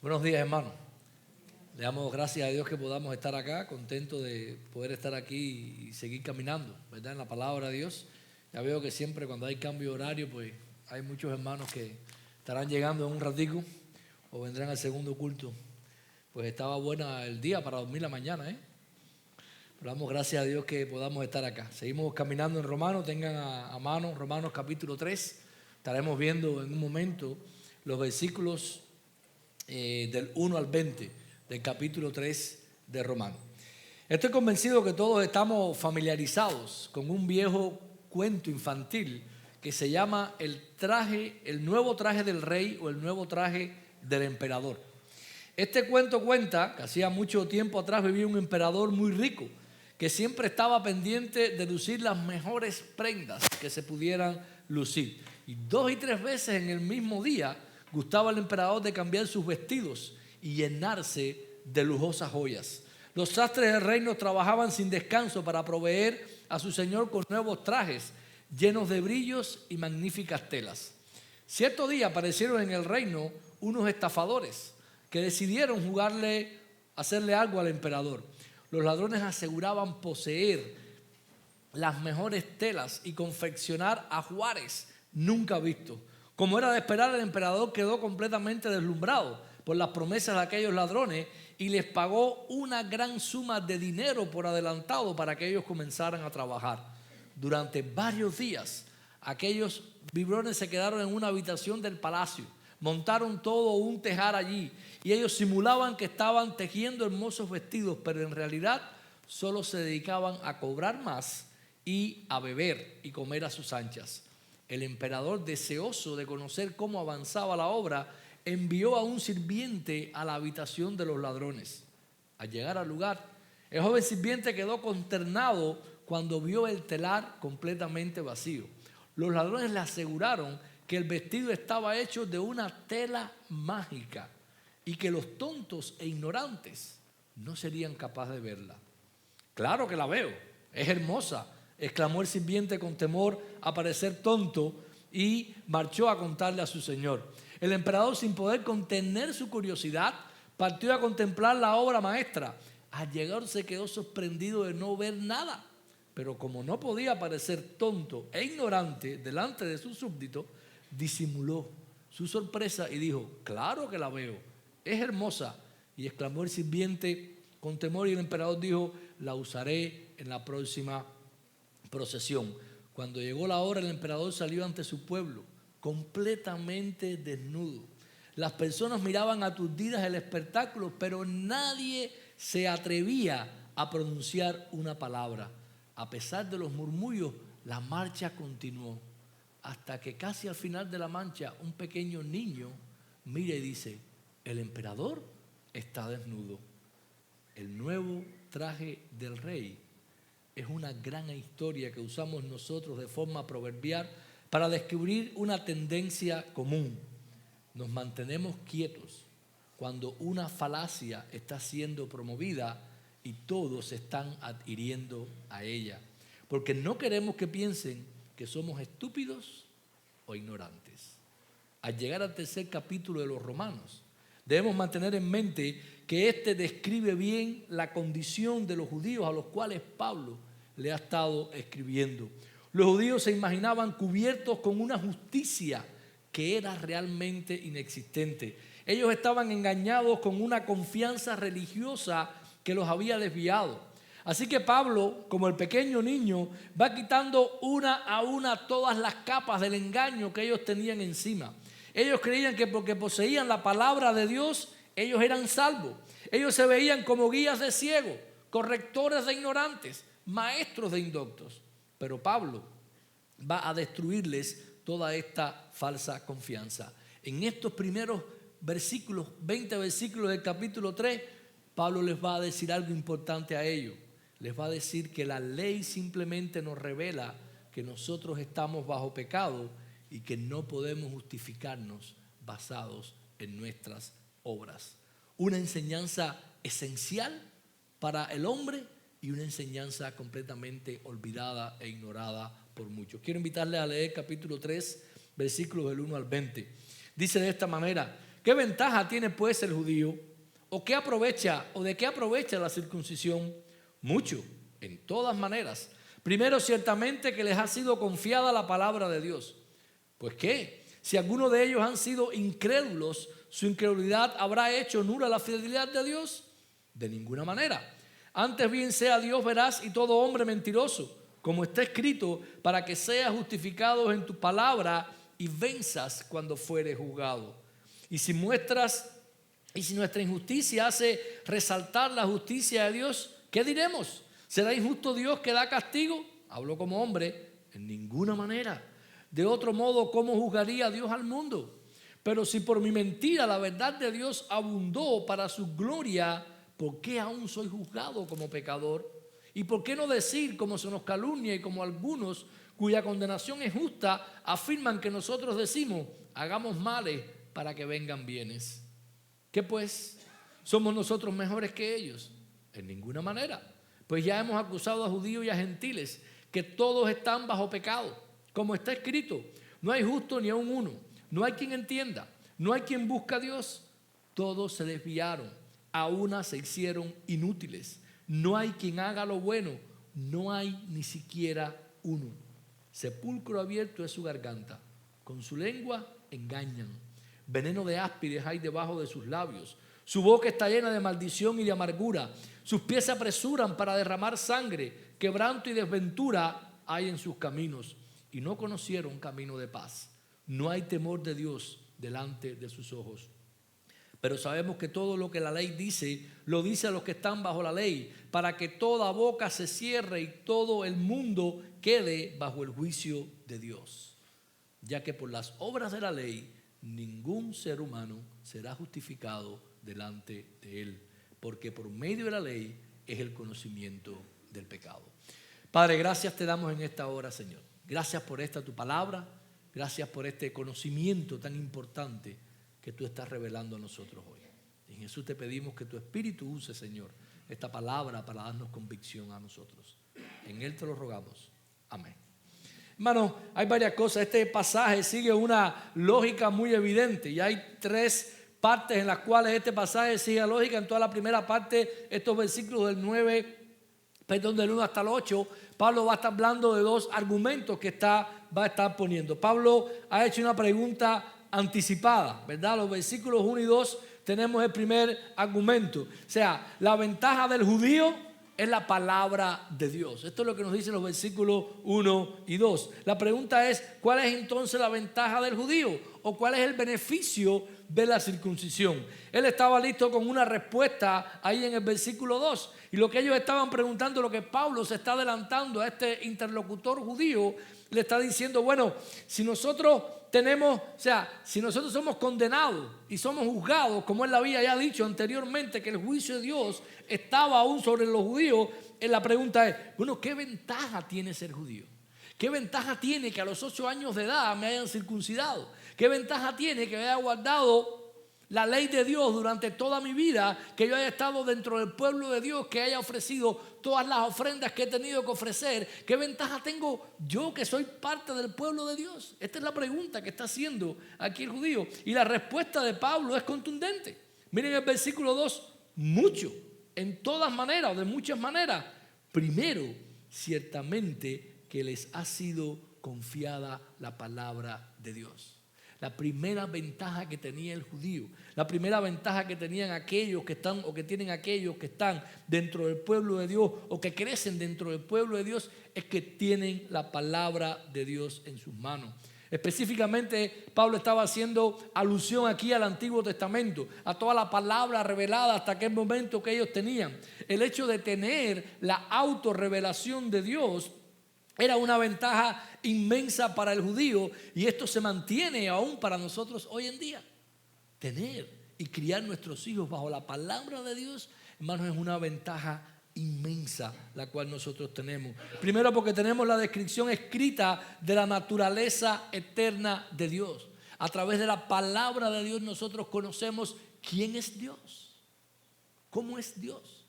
Buenos días, hermanos. Le damos gracias a Dios que podamos estar acá, contentos de poder estar aquí y seguir caminando, ¿verdad? En la palabra de Dios. Ya veo que siempre cuando hay cambio de horario, pues hay muchos hermanos que estarán llegando en un ratico o vendrán al segundo culto. Pues estaba buena el día para dormir la mañana, ¿eh? Pero damos gracias a Dios que podamos estar acá. Seguimos caminando en Romanos, tengan a mano Romanos capítulo 3. Estaremos viendo en un momento los versículos del 1 al 20 del capítulo 3 de Romanos. Estoy convencido que todos estamos familiarizados con un viejo cuento infantil que se llama el nuevo traje del rey o el nuevo traje del emperador. Este cuento cuenta que hacía mucho tiempo atrás vivía un emperador muy rico que siempre estaba pendiente de lucir las mejores prendas que se pudieran lucir. Y 2 y 3 veces en el mismo día gustaba al emperador de cambiar sus vestidos y llenarse de lujosas joyas. Los sastres del reino trabajaban sin descanso para proveer a su señor con nuevos trajes llenos de brillos y magníficas telas. Cierto día aparecieron en el reino unos estafadores que decidieron hacerle algo al emperador. Los ladrones aseguraban poseer las mejores telas y confeccionar ajuares nunca vistos. Como era de esperar, el emperador quedó completamente deslumbrado por las promesas de aquellos ladrones y les pagó una gran suma de dinero por adelantado para que ellos comenzaran a trabajar. Durante varios días, aquellos vibrones se quedaron en una habitación del palacio. Montaron todo un tejar allí y ellos simulaban que estaban tejiendo hermosos vestidos, pero en realidad solo se dedicaban a cobrar más y a beber y comer a sus anchas. El emperador, deseoso de conocer cómo avanzaba la obra, envió a un sirviente a la habitación de los ladrones. Al llegar al lugar, el joven sirviente quedó consternado cuando vio el telar completamente vacío. Los ladrones le aseguraron que el vestido estaba hecho de una tela mágica y que los tontos e ignorantes no serían capaces de verla. Claro que la veo, es hermosa, exclamó el sirviente con temor a parecer tonto y marchó a contarle a su señor. El emperador, sin poder contener su curiosidad, partió a contemplar la obra maestra. Al llegar se quedó sorprendido de no ver nada, pero como no podía parecer tonto e ignorante delante de su súbdito, disimuló su sorpresa y dijo: claro que la veo, es hermosa. Y exclamó el sirviente con temor, y el emperador dijo: la usaré en la próxima procesión. Cuando llegó la hora, el emperador salió ante su pueblo completamente desnudo. Las personas miraban aturdidas el espectáculo, pero nadie se atrevía a pronunciar una palabra. A pesar de los murmullos, la marcha continuó, hasta que casi al final de la marcha un pequeño niño mira y dice: el emperador está desnudo. El nuevo traje del rey es una gran historia que usamos nosotros de forma proverbial para descubrir una tendencia común. Nos mantenemos quietos cuando una falacia está siendo promovida y todos están adhiriendo a ella, porque no queremos que piensen que somos estúpidos o ignorantes. Al llegar al tercer capítulo de los Romanos, debemos mantener en mente que este describe bien la condición de los judíos a los cuales Pablo le ha estado escribiendo. Los judíos se imaginaban cubiertos con una justicia que era realmente inexistente. Ellos estaban engañados con una confianza religiosa que los había desviado. Así que Pablo, como el pequeño niño, va quitando una a una todas las capas del engaño que ellos tenían encima. Ellos creían que porque poseían la palabra de Dios, ellos eran salvos. Ellos se veían como guías de ciegos, correctores de ignorantes, maestros de indoctos. Pero Pablo va a destruirles toda esta falsa confianza. En estos primeros versículos, 20 versículos del capítulo 3, Pablo les va a decir algo importante a ellos. Les va a decir que la ley simplemente nos revela que nosotros estamos bajo pecado y que no podemos justificarnos basados en nuestras obras. Una enseñanza esencial para el hombre y una enseñanza completamente olvidada e ignorada por muchos. Quiero invitarles a leer capítulo 3, versículos del 1 al 20. Dice de esta manera: ¿Qué ventaja tiene pues el judío? ¿O qué aprovecha o de qué aprovecha la circuncisión? Mucho, en todas maneras. Primero, ciertamente que les ha sido confiada la palabra de Dios. Pues ¿qué? Si alguno de ellos han sido incrédulos, ¿su incredulidad habrá hecho nula la fidelidad de Dios? De ninguna manera. Antes bien sea Dios veraz y todo hombre mentiroso, como está escrito, para que seas justificado en tu palabra y venzas cuando fueres juzgado. Y si nuestra injusticia hace resaltar la justicia de Dios, ¿qué diremos? ¿Será injusto Dios que da castigo? Hablo como hombre, en ninguna manera. De otro modo, ¿cómo juzgaría Dios al mundo? Pero si por mi mentira la verdad de Dios abundó para su gloria, ¿por qué aún soy juzgado como pecador? ¿Y por qué no decir, como se nos calumnia y como algunos cuya condenación es justa, afirman que nosotros decimos, hagamos males para que vengan bienes? ¿Qué pues? ¿Somos nosotros mejores que ellos? En ninguna manera. Pues ya hemos acusado a judíos y a gentiles, que todos están bajo pecado. Como está escrito, no hay justo ni aun uno, no hay quien entienda, no hay quien busque a Dios. Todos se desviaron, a una se hicieron inútiles. No hay quien haga lo bueno, no hay ni siquiera uno. Sepulcro abierto es su garganta, con su lengua engañan. Veneno de áspides hay debajo de sus labios. Su boca está llena de maldición y de amargura. Sus pies se apresuran para derramar sangre. Quebranto y desventura hay en sus caminos. Y no conocieron camino de paz. No hay temor de Dios delante de sus ojos. Pero sabemos que todo lo que la ley dice, lo dice a los que están bajo la ley, para que toda boca se cierre y todo el mundo quede bajo el juicio de Dios. Ya que por las obras de la ley, ningún ser humano será justificado delante de él, porque por medio de la ley es el conocimiento del pecado. Padre, gracias te damos en esta hora, Señor. Gracias por esta tu palabra, gracias por este conocimiento tan importante que tú estás revelando a nosotros hoy. En Jesús te pedimos que tu Espíritu use, Señor, esta palabra para darnos convicción a nosotros. En Él te lo rogamos. Amén. Hermano, hay varias cosas. Este pasaje sigue una lógica muy evidente y hay tres partes en las cuales este pasaje sigue la lógica. En toda la primera parte, estos versículos del 1 hasta el 8, Pablo va a estar hablando de dos argumentos que va a estar poniendo. Pablo ha hecho una pregunta anticipada, ¿verdad? Los versículos 1 y 2 tenemos el primer argumento. O sea, la ventaja del judío es la palabra de Dios. Esto es lo que nos dicen los versículos 1 y 2. La pregunta es, ¿cuál es entonces la ventaja del judío? ¿O cuál es el beneficio de la circuncisión? Él estaba listo con una respuesta ahí en el versículo 2. Y lo que ellos estaban preguntando, lo que Pablo se está adelantando a este interlocutor judío, le está diciendo, bueno, si nosotros si nosotros somos condenados y somos juzgados, como él había ya dicho anteriormente, que el juicio de Dios estaba aún sobre los judíos, la pregunta es, bueno, ¿qué ventaja tiene ser judío? ¿Qué ventaja tiene que a los 8 años de edad me hayan circuncidado? ¿Qué ventaja tiene que haya guardado la ley de Dios durante toda mi vida, que yo haya estado dentro del pueblo de Dios, que haya ofrecido todas las ofrendas que he tenido que ofrecer? ¿Qué ventaja tengo yo que soy parte del pueblo de Dios? Esta es la pregunta que está haciendo aquí el judío. Y la respuesta de Pablo es contundente. Miren el versículo 2, mucho, en todas maneras o de muchas maneras. Primero, ciertamente que les ha sido confiada la palabra de Dios. La primera ventaja que tenía el judío, la primera ventaja que tenían aquellos que están o que tienen aquellos que están dentro del pueblo de Dios o que crecen dentro del pueblo de Dios es que tienen la palabra de Dios en sus manos. Específicamente, Pablo estaba haciendo alusión aquí al Antiguo Testamento, a toda la palabra revelada hasta aquel momento que ellos tenían. El hecho de tener la autorrevelación de Dios era una ventaja inmensa para el judío y esto se mantiene aún para nosotros hoy en día. Tener y criar nuestros hijos bajo la palabra de Dios, hermanos, es una ventaja inmensa la cual nosotros tenemos. Primero porque tenemos la descripción escrita de la naturaleza eterna de Dios. A través de la palabra de Dios nosotros conocemos quién es Dios, cómo es Dios.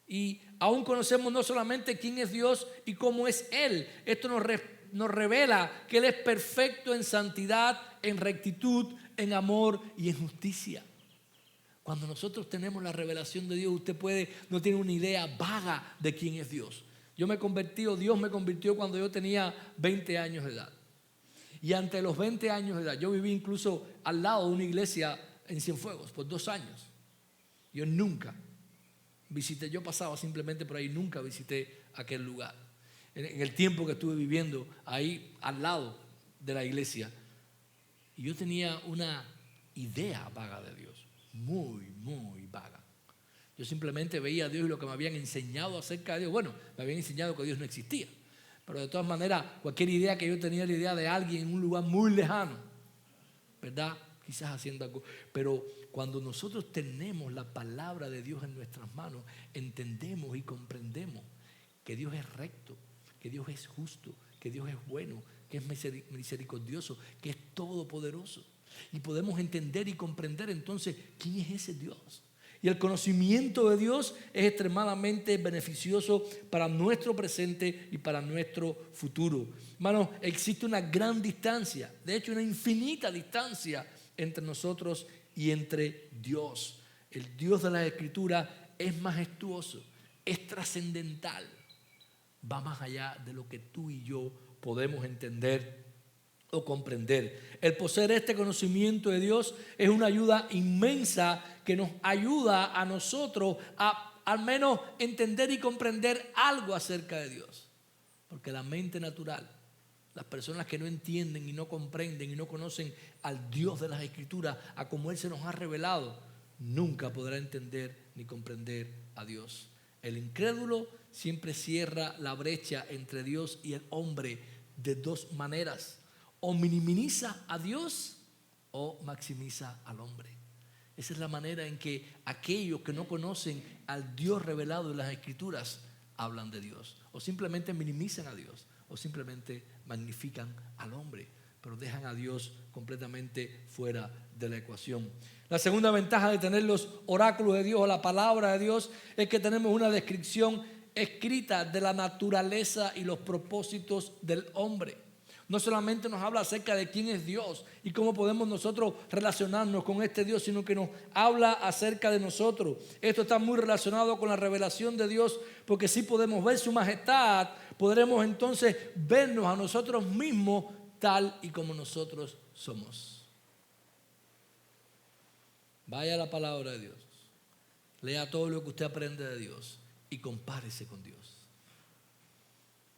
Y aún conocemos no solamente quién es Dios y cómo es Él. Esto nos nos revela que Él es perfecto en santidad, en rectitud, en amor y en justicia. Cuando nosotros tenemos la revelación de Dios, usted no tiene una idea vaga de quién es Dios. Dios me convirtió cuando yo tenía 20 años de edad. Y ante los 20 años de edad, yo viví incluso al lado de una iglesia en Cienfuegos por 2 años. Yo nunca visité, yo pasaba simplemente por ahí, nunca visité aquel lugar. En el tiempo que estuve viviendo ahí al lado de la iglesia, y yo tenía una idea vaga de Dios, muy, muy vaga. Yo simplemente veía a Dios y lo que me habían enseñado acerca de Dios. Bueno, me habían enseñado que Dios no existía. Pero de todas maneras, cualquier idea que yo tenía, la idea de alguien en un lugar muy lejano, ¿verdad? Quizás haciendo algo. Pero cuando nosotros tenemos la palabra de Dios en nuestras manos, entendemos y comprendemos que Dios es recto, que Dios es justo, que Dios es bueno, que es misericordioso, que es todopoderoso. Y podemos entender y comprender entonces quién es ese Dios. Y el conocimiento de Dios es extremadamente beneficioso para nuestro presente y para nuestro futuro. Hermanos, existe una gran distancia, de hecho una infinita distancia entre nosotros y entre Dios. El Dios de la Escritura es majestuoso, es trascendental, va más allá de lo que tú y yo podemos entender o comprender. El poseer este conocimiento de Dios es una ayuda inmensa que nos ayuda a nosotros a al menos entender y comprender algo acerca de Dios. Porque la mente natural, las personas que no entienden y no comprenden y no conocen al Dios de las Escrituras, a como Él se nos ha revelado, nunca podrá entender ni comprender a Dios. El incrédulo siempre cierra la brecha entre Dios y el hombre de 2 maneras. O minimiza a Dios o maximiza al hombre. Esa es la manera en que aquellos que no conocen al Dios revelado en las Escrituras hablan de Dios. O simplemente minimizan a Dios o simplemente magnifican al hombre, pero dejan a Dios completamente fuera de la ecuación. La segunda ventaja de tener los oráculos de Dios o la palabra de Dios es que tenemos una descripción escrita de la naturaleza y los propósitos del hombre. No solamente nos habla acerca de quién es Dios y cómo podemos nosotros relacionarnos con este Dios, sino que nos habla acerca de nosotros. Esto está muy relacionado con la revelación de Dios, porque si podemos ver su majestad, podremos entonces vernos a nosotros mismos tal y como nosotros somos. Vaya a la palabra de Dios, lea todo lo que usted aprende de Dios y compárese con Dios.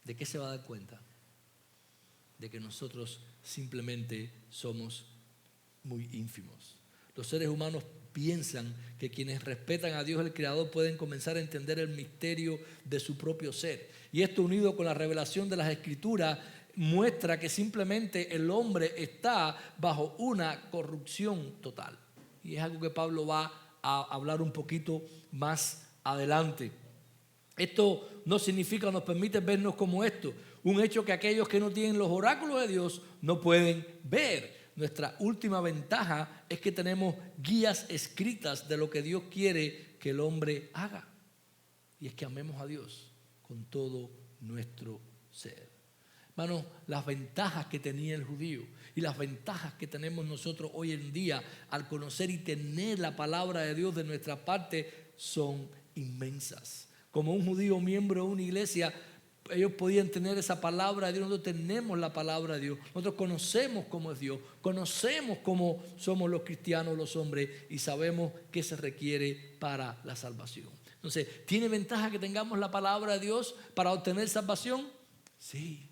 ¿De qué se va a dar cuenta? De que nosotros simplemente somos muy ínfimos. Los seres humanos piensan que quienes respetan a Dios el Creador pueden comenzar a entender el misterio de su propio ser. Y esto, unido con la revelación de las Escrituras, muestra que simplemente el hombre está bajo una corrupción total. Y es algo que Pablo va a hablar un poquito más adelante. Esto no significa o nos permite vernos como esto. Un hecho que aquellos que no tienen los oráculos de Dios no pueden ver. Nuestra última ventaja es que tenemos guías escritas de lo que Dios quiere que el hombre haga. Y es que amemos a Dios con todo nuestro ser. Hermanos, las ventajas que tenía el judío y las ventajas que tenemos nosotros hoy en día al conocer y tener la palabra de Dios de nuestra parte son inmensas. Como un judío miembro de una iglesia, ellos podían tener esa palabra de Dios. Nosotros tenemos la palabra de Dios. Nosotros conocemos cómo es Dios. Conocemos cómo somos los cristianos, los hombres, y sabemos qué se requiere para la salvación. Entonces, ¿tiene ventaja que tengamos la palabra de Dios para obtener salvación? Sí,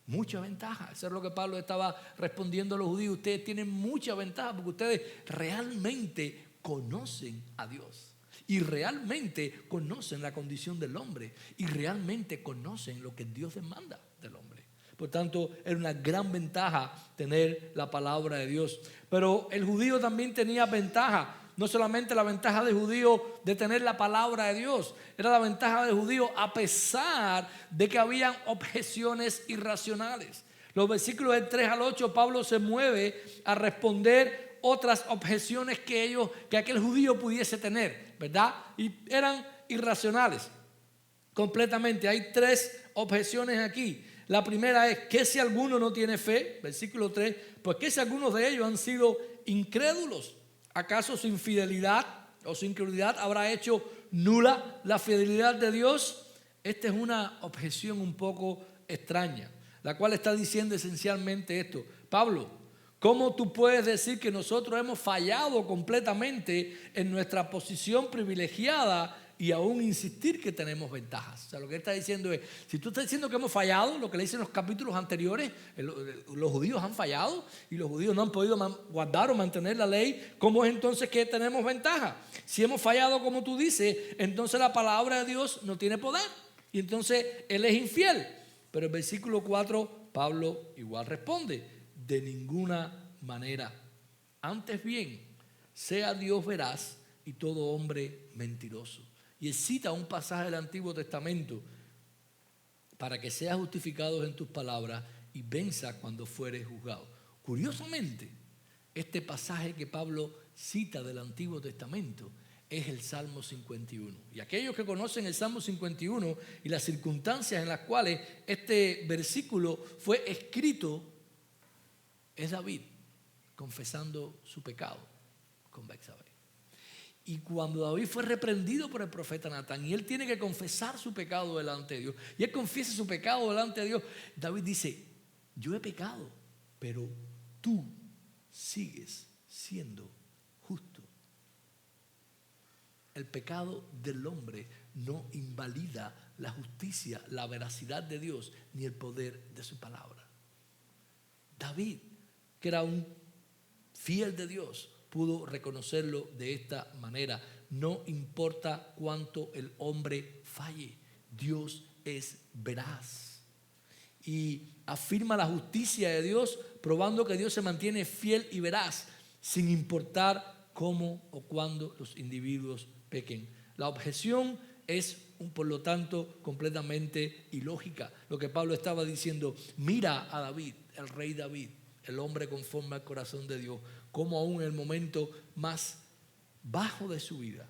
mucha ventaja. Eso es lo que Pablo estaba respondiendo a los judíos. Ustedes tienen mucha ventaja porque ustedes realmente conocen a Dios. Y realmente conocen la condición del hombre. Y realmente conocen lo que Dios demanda del hombre. Por tanto, era una gran ventaja tener la palabra de Dios. Pero el judío también tenía ventaja. No solamente la ventaja del judío de tener la palabra de Dios. Era la ventaja del judío a pesar de que habían objeciones irracionales. Los versículos del 3 al 8, Pablo se mueve a responder otras objeciones que aquel judío pudiese tener, ¿verdad? Y eran irracionales completamente. Hay 3 objeciones aquí. La primera es, ¿qué si alguno no tiene fe? Versículo 3, pues ¿qué si algunos de ellos han sido incrédulos? ¿Acaso su infidelidad o su incredulidad habrá hecho nula la fidelidad de Dios? Esta es una objeción un poco extraña, la cual está diciendo esencialmente esto. Pablo, ¿cómo tú puedes decir que nosotros hemos fallado completamente en nuestra posición privilegiada y aún insistir que tenemos ventajas? O sea, lo que él está diciendo es, si tú estás diciendo que hemos fallado, lo que le dicen los capítulos anteriores, los judíos han fallado y los judíos no han podido guardar o mantener la ley, ¿cómo es entonces que tenemos ventaja? Si hemos fallado como tú dices, entonces la palabra de Dios no tiene poder y entonces él es infiel. Pero el versículo 4, Pablo igual responde, de ninguna manera. Antes bien, sea Dios veraz y todo hombre mentiroso. Y él cita un pasaje del Antiguo Testamento para que seas justificado en tus palabras y venza cuando fueres juzgado. Curiosamente, este pasaje que Pablo cita del Antiguo Testamento es el Salmo 51. Y aquellos que conocen el Salmo 51 y las circunstancias en las cuales este versículo fue escrito, es David confesando su pecado con Betsabé. Y cuando David fue reprendido por el profeta Natán y él tiene que confesar su pecado delante de Dios, y él confiesa su pecado delante de Dios, David dice, yo he pecado, pero tú sigues siendo justo. El pecado del hombre no invalida la justicia, la veracidad de Dios, ni el poder de su palabra. David, que era un fiel de Dios, pudo reconocerlo de esta manera. No importa cuánto el hombre falle, Dios es veraz. Y afirma la justicia de Dios, probando que Dios se mantiene fiel y veraz, sin importar cómo o cuándo los individuos pequen. La objeción es, por lo tanto, completamente ilógica. Lo que Pablo estaba diciendo, mira a David, el rey David, el hombre conforme al corazón de Dios, como aún en el momento más bajo de su vida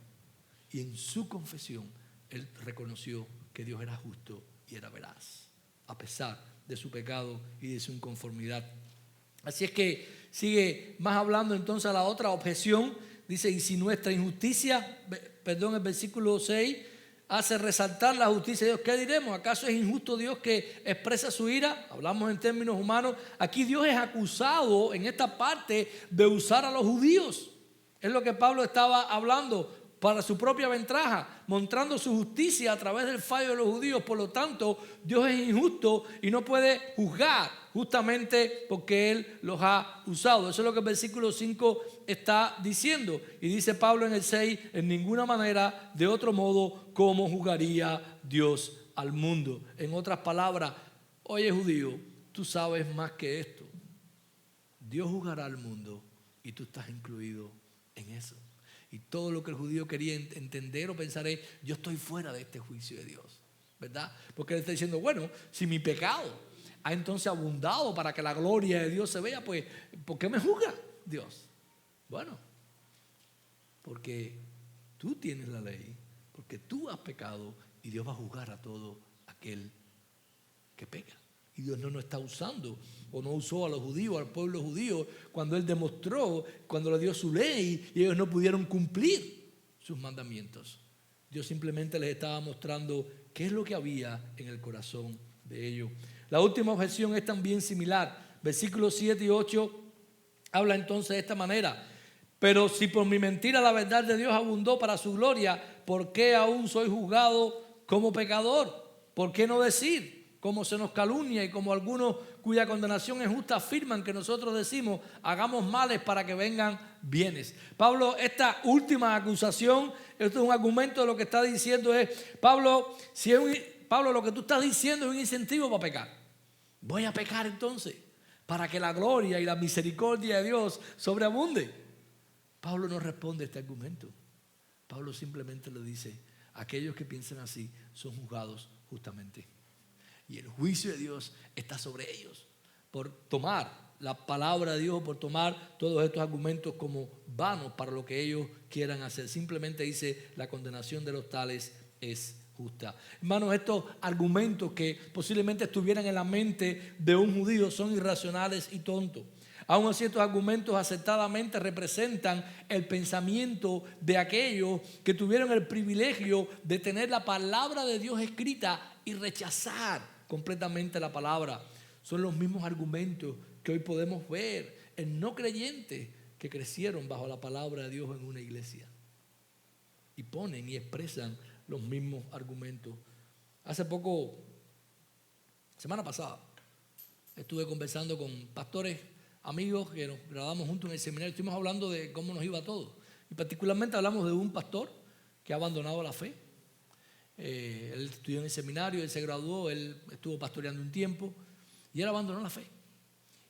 y en su confesión, él reconoció que Dios era justo y era veraz, a pesar de su pecado y de su inconformidad. Así es que sigue más hablando entonces a la otra objeción. Dice, y si nuestra injusticia, el versículo 6, hace resaltar la justicia de Dios, ¿qué diremos? ¿Acaso es injusto Dios que expresa su ira? Hablamos en términos humanos. Aquí Dios es acusado en esta parte de usar a los judíos. Es lo que Pablo estaba hablando para su propia ventaja, mostrando su justicia a través del fallo de los judíos. Por lo tanto, Dios es injusto y no puede juzgar justamente porque Él los ha usado. Eso es lo que el versículo 5 está diciendo. Y dice Pablo en el 6, en ninguna manera, de otro modo, ¿cómo juzgaría Dios al mundo? En otras palabras, oye judío, tú sabes más que esto. Dios juzgará al mundo y tú estás incluido en eso. Y todo lo que el judío quería entender o pensar es, yo estoy fuera de este juicio de Dios, ¿verdad? Porque él está diciendo, bueno, si mi pecado ha entonces abundado para que la gloria de Dios se vea, pues, ¿por qué me juzga Dios? Bueno, porque tú tienes la ley, porque tú has pecado y Dios va a juzgar a todo aquel que peca. Y Dios no nos está usando o no usó a los judíos, al pueblo judío, cuando Él demostró, cuando le dio su ley y ellos no pudieron cumplir sus mandamientos. Dios simplemente les estaba mostrando qué es lo que había en el corazón de ellos. La última objeción es también similar. Versículos 7 y 8 habla entonces de esta manera. Pero si por mi mentira la verdad de Dios abundó para su gloria, ¿por qué aún soy juzgado como pecador? ¿Por qué no decir? Como se nos calumnia y como algunos cuya condenación es justa afirman que nosotros decimos, hagamos males para que vengan bienes. Pablo, esta última acusación, esto es un argumento de lo que está diciendo es, Pablo, Pablo, lo que tú estás diciendo es un incentivo para pecar. Voy a pecar entonces, para que la gloria y la misericordia de Dios sobreabunde. Pablo no responde a este argumento. Pablo simplemente le dice, aquellos que piensan así son juzgados justamente. Y el juicio de Dios está sobre ellos por tomar la palabra de Dios, por tomar todos estos argumentos como vanos para lo que ellos quieran hacer. Simplemente dice, la condenación de los tales es justa. Hermanos, estos argumentos que posiblemente estuvieran en la mente de un judío son irracionales y tontos. Aún así, estos argumentos acertadamente representan el pensamiento de aquellos que tuvieron el privilegio de tener la palabra de Dios escrita y rechazar completamente la palabra. Son los mismos argumentos que hoy podemos ver en no creyentes que crecieron bajo la palabra de Dios en una iglesia y ponen y expresan los mismos argumentos. Hace poco, semana pasada, estuve conversando con pastores, amigos que nos graduamos juntos en el seminario. Estuvimos hablando de cómo nos iba todo. Y particularmente hablamos de un pastor que ha abandonado la fe. Él estudió en el seminario, él se graduó, él estuvo pastoreando un tiempo y él abandonó la fe.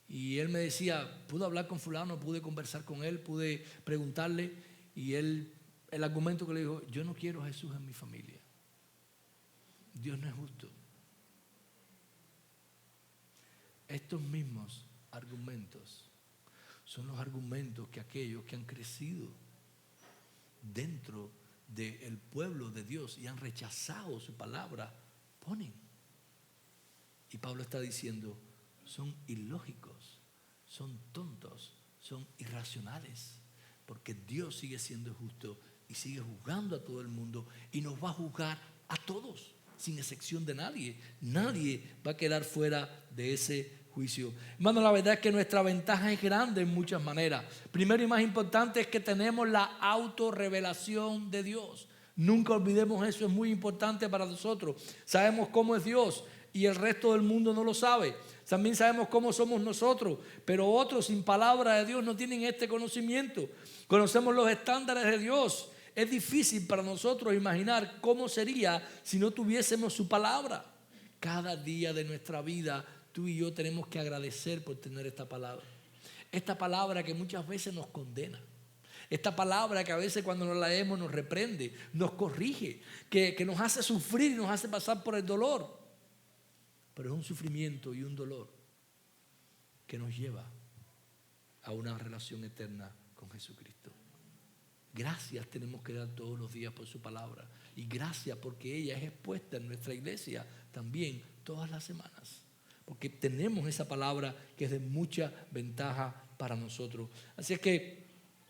Y él me decía, pude hablar con fulano, pude conversar con él, pude preguntarle, y él, el argumento que le dijo, yo no quiero a Jesús en mi familia. Dios no es justo. Estos mismos argumentos son los argumentos que aquellos que han crecido dentro del pueblo de Dios y han rechazado su palabra ponen. Y Pablo está diciendo, son ilógicos, son tontos, son irracionales, porque Dios sigue siendo justo y sigue juzgando a todo el mundo y nos va a juzgar a todos, sin excepción de nadie. Nadie va a quedar fuera de ese juicio. Hermano, la verdad es que nuestra ventaja es grande en muchas maneras. Primero y más importante es que tenemos la autorrevelación de Dios. Nunca olvidemos eso, es muy importante para nosotros. Sabemos cómo es Dios y el resto del mundo no lo sabe. También sabemos cómo somos nosotros, pero otros sin palabra de Dios no tienen este conocimiento. Conocemos los estándares de Dios. Es difícil para nosotros imaginar cómo sería si no tuviésemos su palabra. Cada día de nuestra vida, tú y yo tenemos que agradecer por tener esta palabra. Esta palabra que muchas veces nos condena. Esta palabra que a veces cuando nos la leemos nos reprende, nos corrige, que nos hace sufrir y nos hace pasar por el dolor. Pero es un sufrimiento y un dolor que nos lleva a una relación eterna con Jesucristo. Gracias tenemos que dar todos los días por su palabra. Y gracias porque ella es expuesta en nuestra iglesia también todas las semanas. Porque tenemos esa palabra que es de mucha ventaja para nosotros. Así es que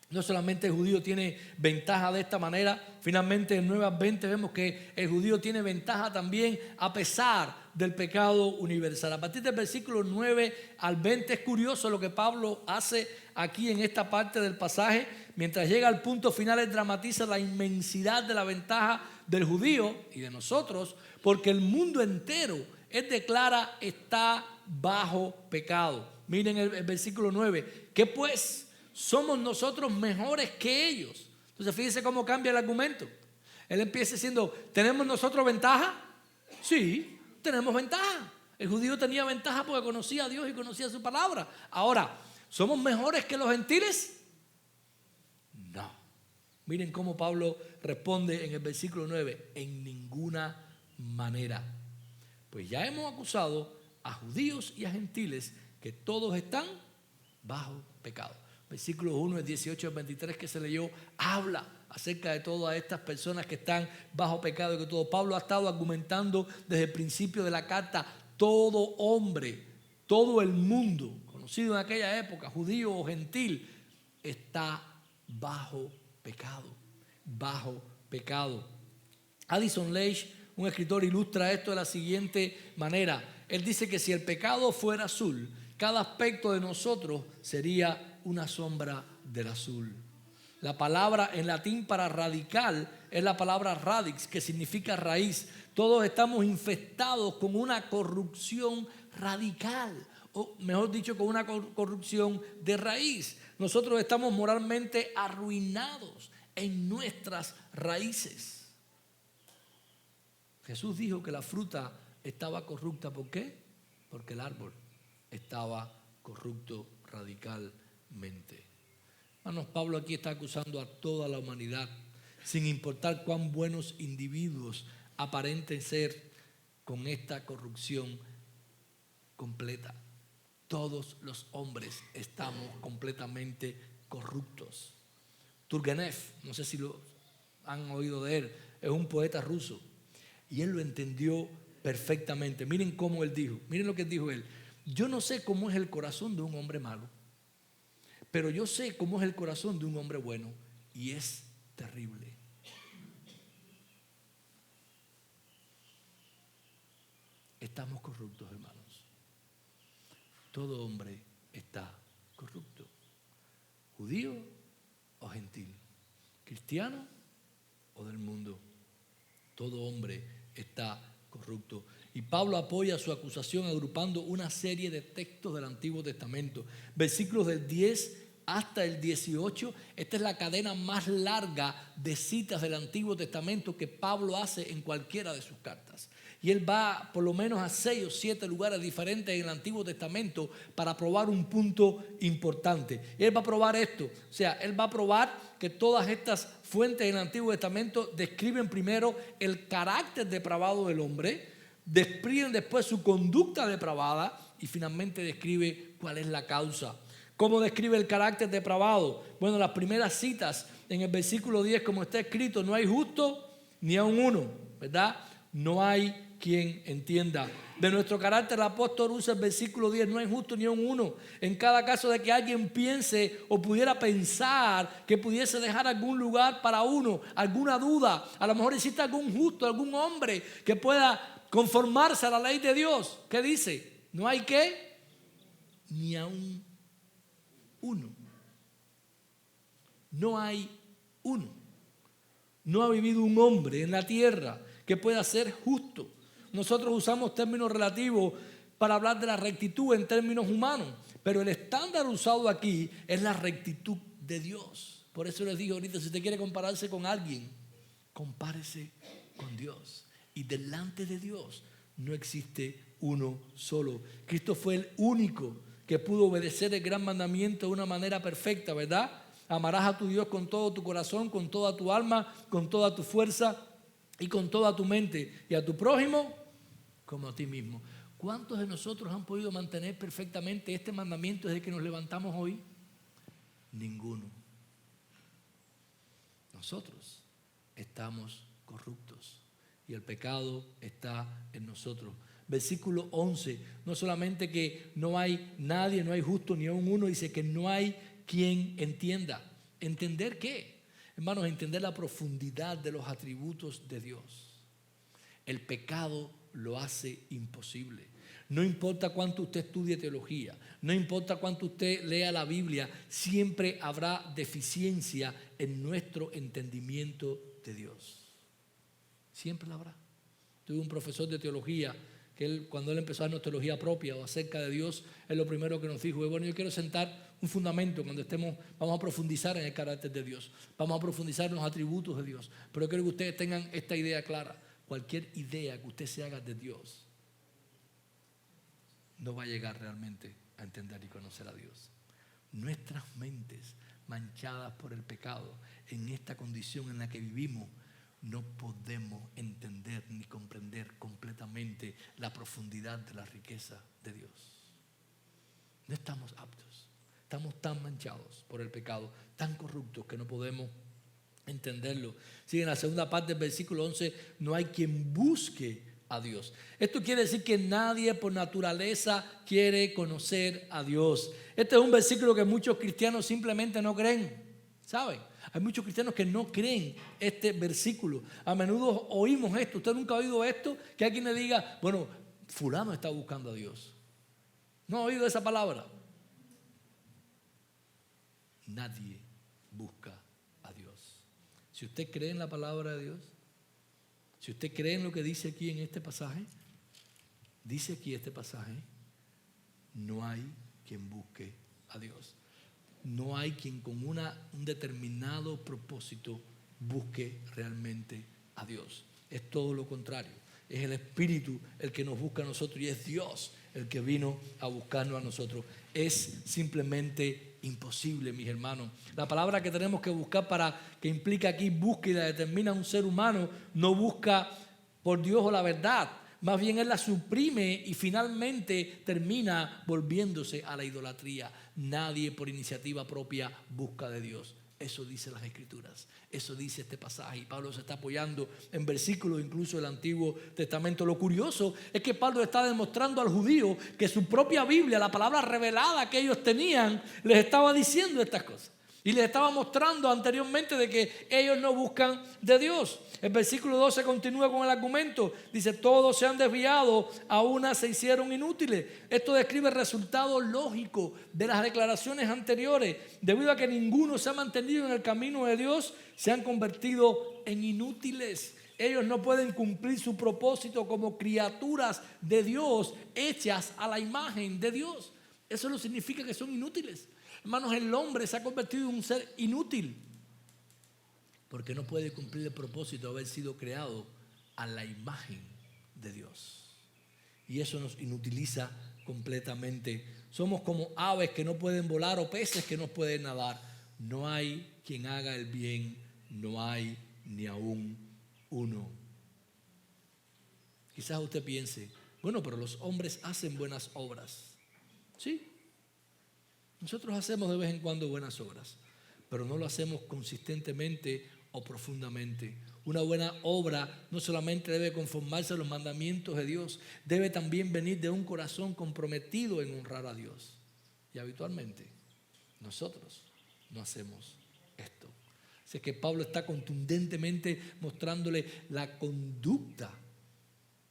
no solamente el judío tiene ventaja de esta manera, finalmente en Nuevas 20 vemos que el judío tiene ventaja también a pesar del pecado universal. A partir del versículo 9 al 20 es curioso lo que Pablo hace aquí en esta parte del pasaje. Mientras llega al punto final, él dramatiza la inmensidad de la ventaja del judío y de nosotros, porque el mundo entero, él declara, está bajo pecado. Miren el versículo 9. ¿Qué pues? ¿Somos nosotros mejores que ellos? Entonces fíjense cómo cambia el argumento. Él empieza diciendo, ¿tenemos nosotros ventaja? Sí, tenemos ventaja. El judío tenía ventaja porque conocía a Dios y conocía su palabra. Ahora, ¿somos mejores que los gentiles? No. Miren cómo Pablo responde en el versículo 9. En ninguna manera. Pues ya hemos acusado a judíos y a gentiles que todos están bajo pecado. Versículos 1, 18 al 23 que se leyó, habla acerca de todas estas personas que están bajo pecado y que todo. Pablo ha estado argumentando desde el principio de la carta, todo hombre, todo el mundo, conocido en aquella época, judío o gentil, está bajo pecado, bajo pecado. Addison Leitch, un escritor, ilustra esto de la siguiente manera. Él dice que si el pecado fuera azul, cada aspecto de nosotros sería una sombra del azul. La palabra en latín para radical es la palabra radix, que significa raíz. Todos estamos infestados con una corrupción radical, o mejor dicho, con una corrupción de raíz. Nosotros estamos moralmente arruinados en nuestras raíces. Jesús dijo que la fruta estaba corrupta. ¿Por qué? Porque el árbol estaba corrupto radicalmente. Hermanos, Pablo aquí está acusando a toda la humanidad, sin importar cuán buenos individuos aparenten ser, con esta corrupción completa. Todos los hombres estamos completamente corruptos. Turgenev, no sé si lo han oído de él, es un poeta ruso. Y él lo entendió perfectamente. Miren cómo él dijo, miren lo que dijo él. Yo no sé cómo es el corazón de un hombre malo, pero yo sé cómo es el corazón de un hombre bueno, y es terrible. Estamos corruptos, hermanos. Todo hombre está corrupto, judío o gentil, cristiano o del mundo. Todo hombre está corrupto. Y Pablo apoya su acusación agrupando una serie de textos del Antiguo Testamento. Versículos del 10 hasta el 18. Esta es la cadena más larga de citas del Antiguo Testamento que Pablo hace en cualquiera de sus cartas. Y él va por lo menos a 6 o 7 lugares diferentes en el Antiguo Testamento para probar un punto importante. Y él va a probar esto. O sea, él va a probar que todas estas fuentes en el Antiguo Testamento describen primero el carácter depravado del hombre, describen después su conducta depravada y finalmente describe cuál es la causa. ¿Cómo describe el carácter depravado? Bueno, las primeras citas en el versículo 10, como está escrito, no hay justo ni aun uno, ¿verdad? No hay quien entienda. De nuestro carácter, el apóstol usa el versículo 10, no hay justo ni aun uno. En cada caso de que alguien piense o pudiera pensar que pudiese dejar algún lugar para uno, alguna duda, a lo mejor existe algún justo, algún hombre que pueda conformarse a la ley de Dios. ¿Qué dice? No hay ¿qué? Ni aun uno. No hay uno. No ha vivido un hombre en la tierra que pueda ser justo. Nosotros usamos términos relativos para hablar de la rectitud en términos humanos, pero el estándar usado aquí es la rectitud de Dios. Por eso les digo ahorita, si usted quiere compararse con alguien, compárese con Dios. Y delante de Dios no existe uno solo. Cristo fue el único que pudo obedecer el gran mandamiento de una manera perfecta, ¿verdad? Amarás a tu Dios con todo tu corazón, con toda tu alma, con toda tu fuerza y con toda tu mente, y a tu prójimo como a ti mismo. ¿Cuántos de nosotros han podido mantener perfectamente este mandamiento desde que nos levantamos hoy? Ninguno. Nosotros estamos corruptos y el pecado está en nosotros. Versículo 11, no solamente que no hay nadie, no hay justo ni aun uno, dice que no hay quien entienda. ¿Entender qué? Hermanos, entender la profundidad de los atributos de Dios. El pecado lo hace imposible. No importa cuánto usted estudie teología, no importa cuánto usted lea la Biblia, siempre habrá deficiencia en nuestro entendimiento de Dios. Siempre la habrá. Tuve un profesor de teología que cuando él empezó a darnos teología propia o acerca de Dios, él lo primero que nos dijo es, bueno, yo quiero sentar un fundamento cuando vamos a profundizar en el carácter de Dios, vamos a profundizar en los atributos de Dios, pero quiero que ustedes tengan esta idea clara. Cualquier idea que usted se haga de Dios no va a llegar realmente a entender y conocer a Dios. Nuestras mentes manchadas por el pecado, en esta condición en la que vivimos, no podemos entender ni comprender completamente la profundidad de la riqueza de Dios. No estamos aptos, estamos tan manchados por el pecado, tan corruptos que no podemos entenderlo. Sigue en la segunda parte del versículo 11, no hay quien busque a Dios. Esto quiere decir que nadie por naturaleza quiere conocer a Dios. Este es un versículo que muchos cristianos simplemente no creen, ¿saben? Hay muchos cristianos que no creen este versículo. A menudo oímos esto. ¿Usted nunca ha oído esto? Que alguien le diga, bueno, fulano está buscando a Dios. ¿No ha oído esa palabra? Nadie busca a Dios. Si usted cree en la palabra de Dios, si usted cree en lo que dice aquí en este pasaje, dice aquí este pasaje, no hay quien busque a Dios. No hay quien con un determinado propósito busque realmente a Dios. Es todo lo contrario. Es el Espíritu el que nos busca a nosotros y es Dios el que vino a buscarnos a nosotros. Es simplemente imposible, mis hermanos. La palabra que tenemos que buscar que implica aquí búsqueda, determina a un ser humano, no busca por Dios o la verdad. Más bien él la suprime y finalmente termina volviéndose a la idolatría. Nadie por iniciativa propia busca de Dios. Eso dice las Escrituras, eso dice este pasaje. Y Pablo se está apoyando en versículos incluso del Antiguo Testamento. Lo curioso es que Pablo está demostrando al judío que su propia Biblia, la palabra revelada que ellos tenían, les estaba diciendo estas cosas. Y les estaba mostrando anteriormente de que ellos no buscan de Dios. El versículo 12 continúa con el argumento. Dice, todos se han desviado, a una se hicieron inútiles. Esto describe el resultado lógico de las declaraciones anteriores. Debido a que ninguno se ha mantenido en el camino de Dios, se han convertido en inútiles. Ellos no pueden cumplir su propósito como criaturas de Dios hechas a la imagen de Dios. Eso no significa que son inútiles. Hermanos, el hombre se ha convertido en un ser inútil porque no puede cumplir el propósito de haber sido creado a la imagen de Dios. Y eso nos inutiliza completamente. Somos como aves que no pueden volar o peces que no pueden nadar. No hay quien haga el bien, no hay ni aún uno. Quizás usted piense, bueno, pero los hombres hacen buenas obras. Sí. Nosotros hacemos de vez en cuando buenas obras, pero no lo hacemos consistentemente o profundamente. Una buena obra no solamente debe conformarse a los mandamientos de Dios, debe también venir de un corazón comprometido en honrar a Dios. Y habitualmente nosotros no hacemos esto. Así es que Pablo está contundentemente mostrándole la conducta,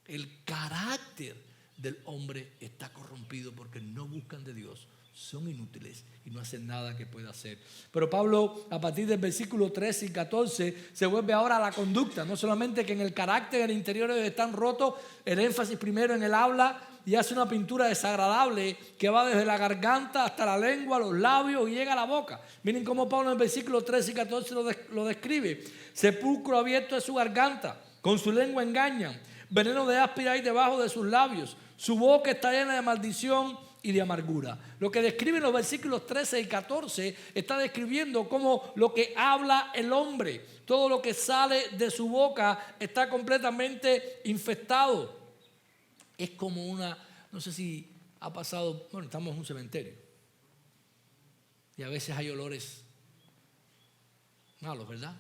el carácter del hombre está corrompido porque no buscan de Dios. Son inútiles y no hacen nada que pueda hacer. Pero Pablo, a partir del versículo 13 y 14, se vuelve ahora a la conducta. No solamente que en el carácter, en el interior están rotos, el énfasis primero en el habla, y hace una pintura desagradable que va desde la garganta hasta la lengua, los labios y llega a la boca. Miren cómo Pablo en el versículo 13 y 14 lo describe. Sepulcro abierto es su garganta, con su lengua engañan, veneno de áspida hay debajo de sus labios, su boca está llena de maldición y de amargura. Lo que describen los versículos 13 y 14 está describiendo cómo lo que habla el hombre, todo lo que sale de su boca está completamente infectado. Es como no sé si ha pasado, bueno, estamos en un cementerio y a veces hay olores malos, ¿verdad?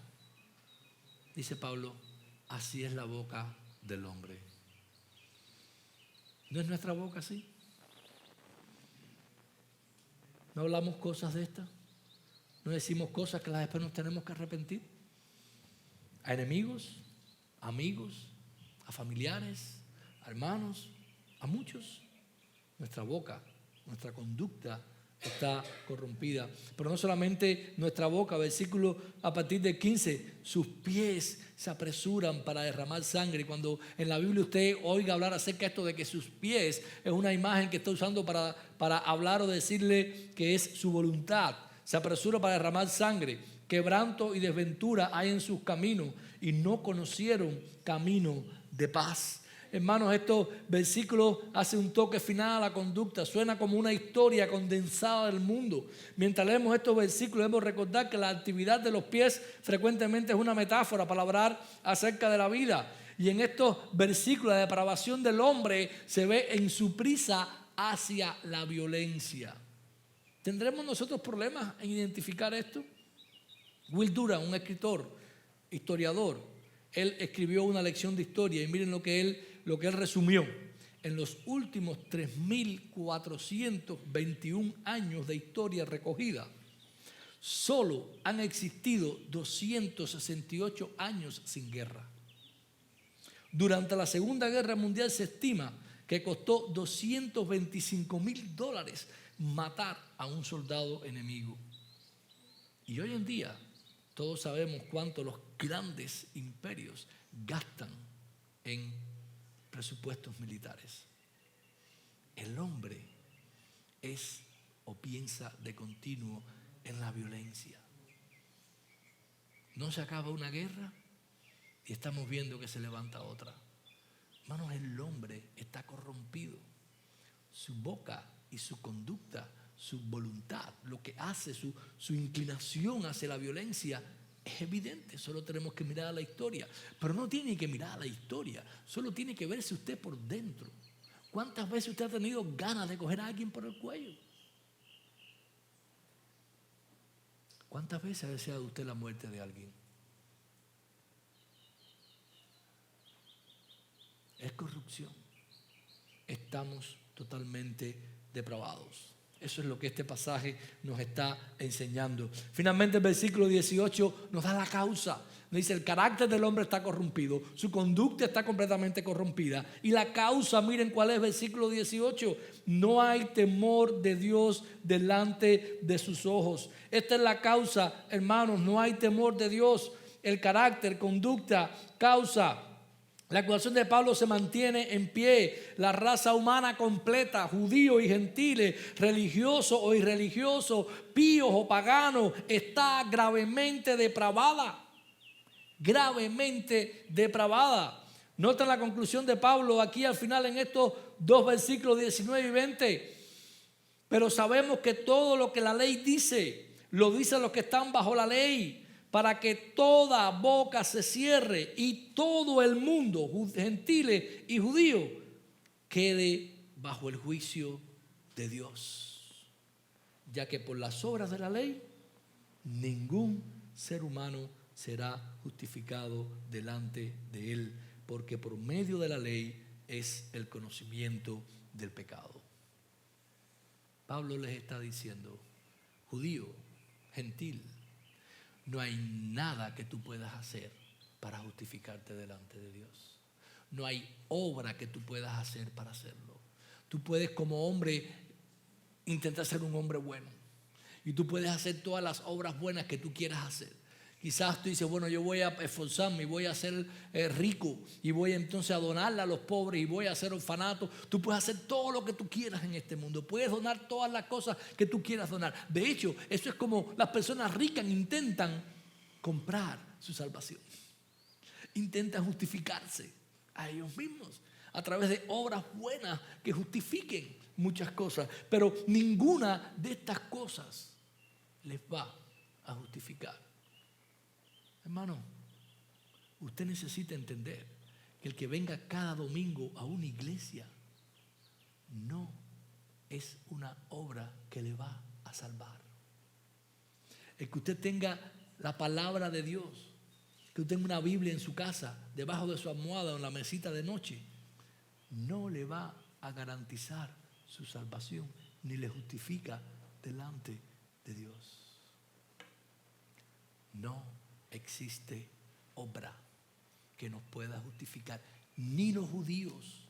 Dice Pablo, así es la boca del hombre. ¿No es nuestra boca así? ¿No hablamos cosas de estas? ¿No decimos cosas que las después nos tenemos que arrepentir? A enemigos, a amigos, a familiares, a hermanos, a muchos. Nuestra boca, nuestra conducta está corrompida. Pero no solamente nuestra boca, versículo a partir del 15, sus pies se apresuran para derramar sangre. Cuando en la Biblia usted oiga hablar acerca de esto de que sus pies es una imagen que está usando para hablar o decirle que es su voluntad. Se apresura para derramar sangre. Quebranto y desventura hay en sus caminos y no conocieron camino de paz. Hermanos, estos versículos hacen un toque final a la conducta. Suena como una historia condensada del mundo. Mientras leemos estos versículos, debemos recordar que la actividad de los pies frecuentemente es una metáfora para hablar acerca de la vida. Y en estos versículos, la depravación del hombre se ve en su prisa hacia la violencia. ¿Tendremos nosotros problemas en identificar esto? Will Durant, un escritor, historiador, él escribió una lección de historia y miren lo que él resumió. En los últimos 3.421 años de historia recogida, solo han existido 268 años sin guerra. Durante la Segunda Guerra Mundial se estima que costó $225,000 matar a un soldado enemigo. Y hoy en día todos sabemos cuánto los grandes imperios gastan en presupuestos militares. El hombre es o piensa de continuo en la violencia. No se acaba una guerra y estamos viendo que se levanta otra. Hermanos, el hombre está corrompido. Su boca y su conducta, su voluntad, lo que hace, su inclinación hacia la violencia es evidente. Solo tenemos que mirar a la historia. Pero no tiene que mirar a la historia, solo tiene que verse usted por dentro. ¿Cuántas veces usted ha tenido ganas de coger a alguien por el cuello? ¿Cuántas veces ha deseado usted la muerte de alguien? Es corrupción. Estamos totalmente depravados. Eso es lo que este pasaje nos está enseñando. Finalmente el versículo 18 nos da la causa. Nos dice: el carácter del hombre está corrompido, su conducta está completamente corrompida. Y la causa, miren cuál es, versículo 18: no hay temor de Dios delante de sus ojos. Esta es la causa, hermanos, no hay temor de Dios. El carácter, conducta, causa. La acusación de Pablo se mantiene en pie. La raza humana completa, judíos y gentiles, religiosos o irreligiosos, píos o paganos, está gravemente depravada. Gravemente depravada. Nota la conclusión de Pablo aquí al final en estos dos versículos 19 y 20. Pero sabemos que todo lo que la ley dice, lo dicen los que están bajo la ley, para que toda boca se cierre y todo el mundo, gentiles y judíos, quede bajo el juicio de Dios. Ya que por las obras de la ley, ningún ser humano será justificado delante de él, porque por medio de la ley es el conocimiento del pecado. Pablo les está diciendo: judío, gentil, no hay nada que tú puedas hacer para justificarte delante de Dios. No hay obra que tú puedas hacer para hacerlo. Tú puedes, como hombre, intentar ser un hombre bueno. Y tú puedes hacer todas las obras buenas que tú quieras hacer. Quizás tú dices: bueno, yo voy a esforzarme y voy a ser rico y voy entonces a donarle a los pobres y voy a hacer orfanato. Tú puedes hacer todo lo que tú quieras en este mundo. Puedes donar todas las cosas que tú quieras donar. De hecho, eso es como las personas ricas intentan comprar su salvación. Intentan justificarse a ellos mismos a través de obras buenas que justifiquen muchas cosas. Pero ninguna de estas cosas les va a justificar. Hermano, usted necesita entender que el que venga cada domingo a una iglesia no es una obra que le va a salvar. El que usted tenga la palabra de Dios, que usted tenga una Biblia en su casa, debajo de su almohada o en la mesita de noche, no le va a garantizar su salvación, ni le justifica delante de Dios. No existe obra que nos pueda justificar, ni los judíos,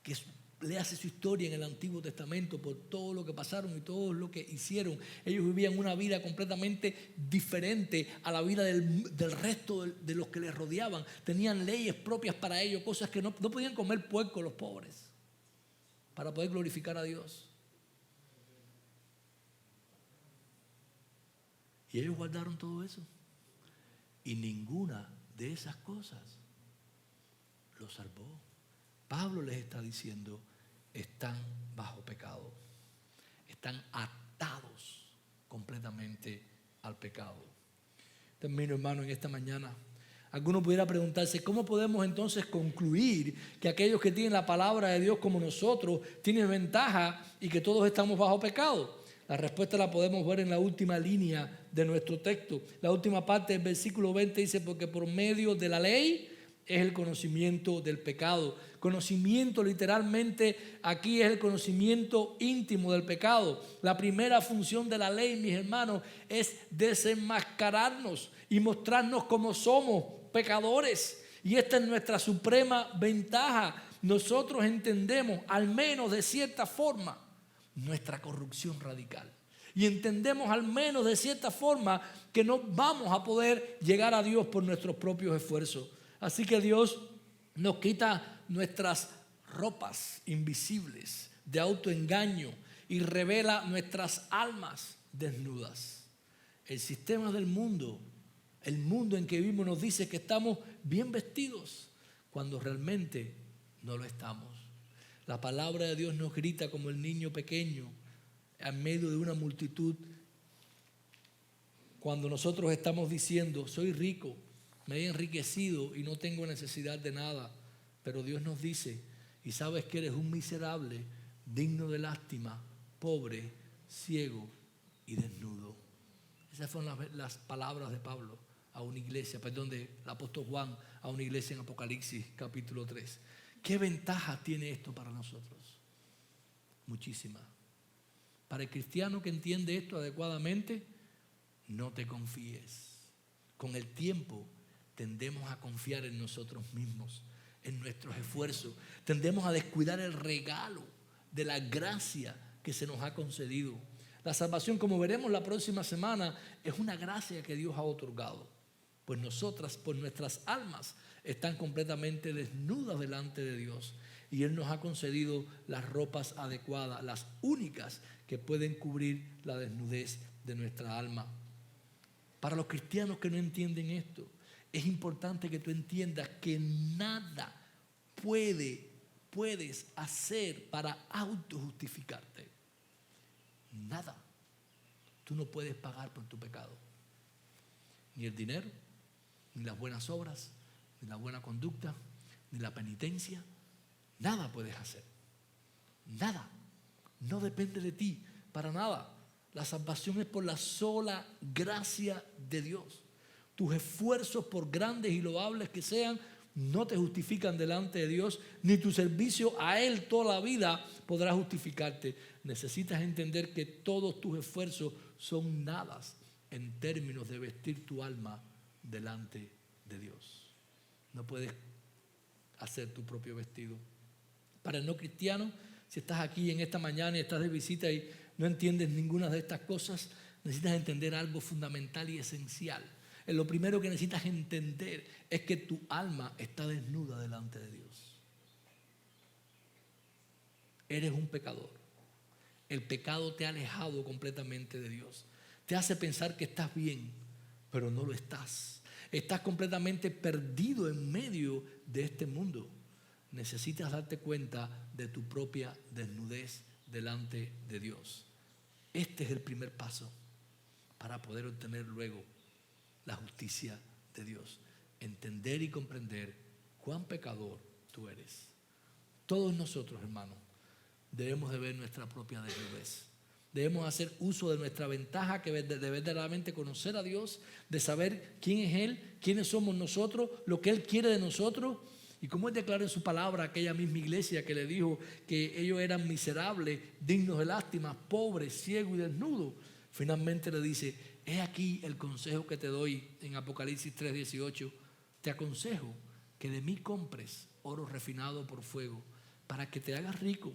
que léase su historia en el Antiguo Testamento por todo lo que pasaron y todo lo que hicieron. Ellos vivían una vida completamente diferente a la vida del resto de los que les rodeaban. Tenían leyes propias para ellos, cosas que no podían comer puerco los pobres para poder glorificar a Dios. Y ellos guardaron todo eso. Y ninguna de esas cosas los salvó. Pablo les está diciendo: están bajo pecado. Están atados completamente al pecado. Termino, hermano, en esta mañana. Alguno pudiera preguntarse: ¿cómo podemos entonces concluir que aquellos que tienen la palabra de Dios como nosotros tienen ventaja y que todos estamos bajo pecado? La respuesta la podemos ver en la última línea de nuestro texto. La última parte del versículo 20 dice: porque por medio de la ley es el conocimiento del pecado. Conocimiento literalmente aquí es el conocimiento íntimo del pecado. La primera función de la ley, mis hermanos, es desenmascararnos y mostrarnos cómo somos pecadores. Y esta es nuestra suprema ventaja. Nosotros entendemos, al menos de cierta forma, nuestra corrupción radical. Y entendemos al menos de cierta forma que no vamos a poder llegar a Dios por nuestros propios esfuerzos. Así que Dios nos quita nuestras ropas invisibles de autoengaño y revela nuestras almas desnudas. El sistema del mundo, el mundo en que vivimos, nos dice que estamos bien vestidos cuando realmente no lo estamos. La palabra de Dios nos grita como el niño pequeño en medio de una multitud. Cuando nosotros estamos diciendo: soy rico, me he enriquecido y no tengo necesidad de nada. Pero Dios nos dice: y sabes que eres un miserable, digno de lástima, pobre, ciego y desnudo. Esas fueron las palabras de Pablo a una iglesia, perdón, del apóstol Juan a una iglesia en Apocalipsis capítulo 3. ¿Qué ventaja tiene esto para nosotros? Muchísima. Para el cristiano que entiende esto adecuadamente, no te confíes. Con el tiempo tendemos a confiar en nosotros mismos, en nuestros esfuerzos. Tendemos a descuidar el regalo de la gracia que se nos ha concedido. La salvación, como veremos la próxima semana, es una gracia que Dios ha otorgado. Pues nosotras, pues nuestras almas están completamente desnudas delante de Dios. Y Él nos ha concedido las ropas adecuadas, las únicas que pueden cubrir la desnudez de nuestra alma. Para los cristianos que no entienden esto, es importante que tú entiendas que nada puedes hacer para autojustificarte. Nada. Tú no puedes pagar por tu pecado. Ni el dinero, ni las buenas obras, ni la buena conducta, ni la penitencia. Nada puedes hacer. Nada. No depende de ti para nada. La salvación es por la sola gracia de Dios. Tus esfuerzos, por grandes y loables que sean, no te justifican delante de Dios, ni tu servicio a Él toda la vida podrá justificarte. Necesitas entender que todos tus esfuerzos son nadas en términos de vestir tu alma delante de Dios. No puedes hacer tu propio vestido. Para el no cristiano, si estás aquí en esta mañana y estás de visita y no entiendes ninguna de estas cosas, necesitas entender algo fundamental y esencial. Lo primero que necesitas entender es que tu alma está desnuda delante de Dios. Eres un pecador. El pecado te ha alejado completamente de Dios. Te hace pensar que estás bien, pero no lo estás. Estás completamente perdido en medio de este mundo. Necesitas darte cuenta de tu propia desnudez delante de Dios. Este es el primer paso para poder obtener luego la justicia de Dios. Entender y comprender cuán pecador tú eres. Todos nosotros, hermanos, debemos de ver nuestra propia desnudez. Debemos hacer uso de nuestra ventaja, que de verdaderamente conocer a Dios, de saber quién es Él, quiénes somos nosotros, lo que Él quiere de nosotros. Y como Él declaró en su palabra a aquella misma iglesia que le dijo que ellos eran miserables, dignos de lástima, pobres, ciegos y desnudos, finalmente le dice: he aquí el consejo que te doy en Apocalipsis 3:18. Te aconsejo que de mí compres oro refinado por fuego, para que te hagas rico,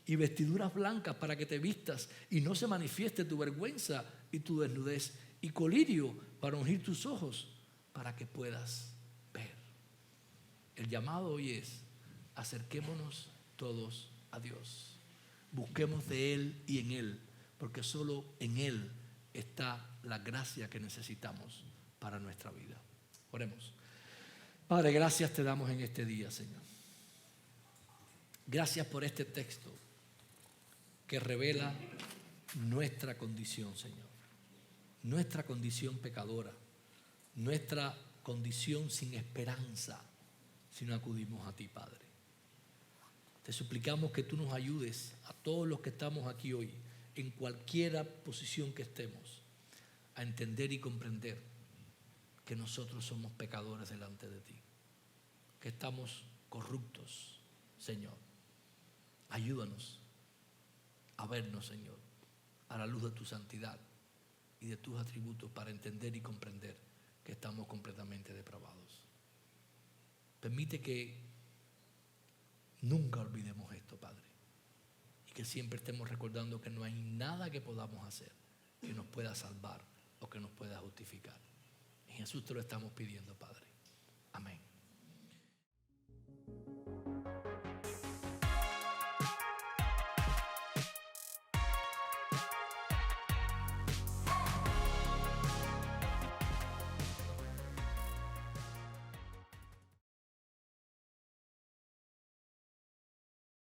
y vestiduras blancas para que te vistas y no se manifieste tu vergüenza y tu desnudez, y colirio para ungir tus ojos, para que puedas ver. El llamado hoy es: acerquémonos todos a Dios. Busquemos de Él y en Él, porque solo en Él está la gracia que necesitamos para nuestra vida. Oremos. Padre, gracias te damos en este día, Señor. Gracias por este texto que revela nuestra condición, Señor. Nuestra condición pecadora, nuestra condición sin esperanza si no acudimos a ti, Padre. Te suplicamos que tú nos ayudes a todos los que estamos aquí hoy, en cualquier posición que estemos, a entender y comprender que nosotros somos pecadores delante de ti, que estamos corruptos, Señor. Ayúdanos a vernos, Señor, a la luz de tu santidad y de tus atributos, para entender y comprender que estamos completamente depravados. Permite que nunca olvidemos esto, Padre, y que siempre estemos recordando que no hay nada que podamos hacer que nos pueda salvar o que nos pueda justificar. En Jesús te lo estamos pidiendo, Padre.